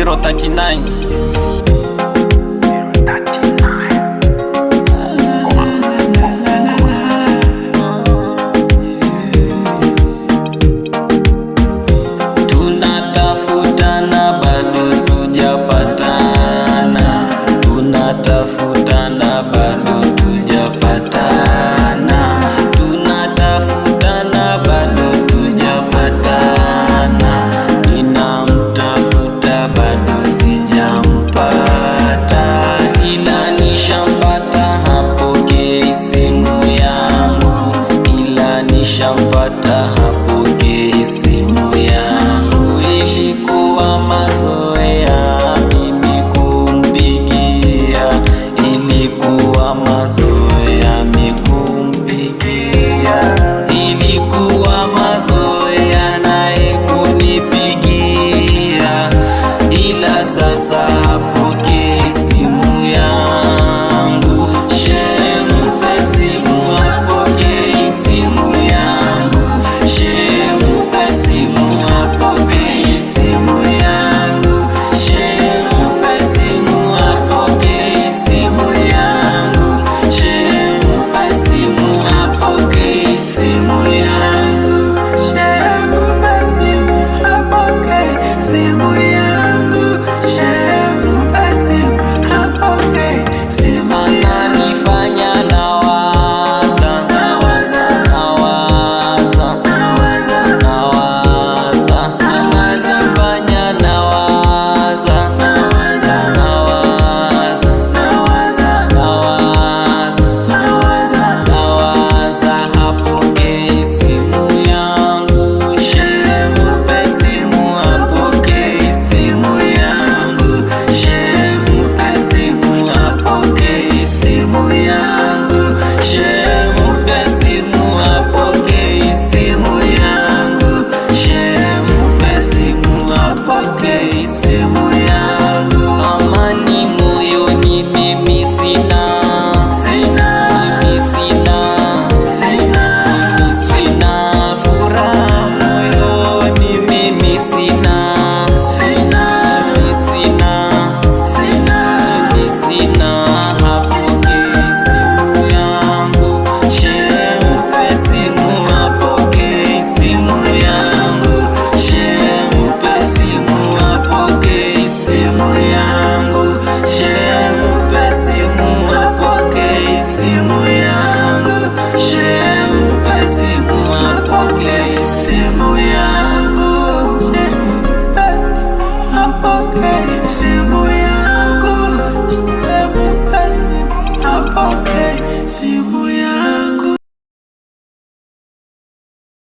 039. Tunatafutana bado tujapatana, tunatafutana bado tujapatana, ninamtafuta bado sijampata, ila nishampata hapokei simu yangu, ila nishampata hapokei simu yangu, ishi kuwa mazoea ilikuwa mazoea mikumpigia, ilikuwa mazoea naye kunipigia, ila sasa hapokei simu yangu. Shempe simu hapokei simu yangu, shempe simu hapokei simu yangu, shempe simu hapokei simu yangu, shempe simu hapokei simu yangu, shempe simu hapokei simu yangu, shempe simu hapokei simu. Ananifanya nawaza, nawaza, nawaza, nawaza, nawaza, ananifanya nawaza, nawaza, nawaza, nawaza, nawaza, nawaza, hapokei simu yangu, shempe simu hapokei simu yangu, shempe simu hapokei simu yangu, shempe simu hapokei simu yangu, shempe simu hapokei simu yangu. Amani moyoni mimi sina, mimi sina, mimi sina furaha moyoni mimi sina, mimi sina, hapokei simu yangu, shempe simu hapokei simu yangu, shempe simu hapokei simu yangu, shempe simu hapokei simu yangu, shempe simu hapokei simu yangu, shempe hapokei simu yangu.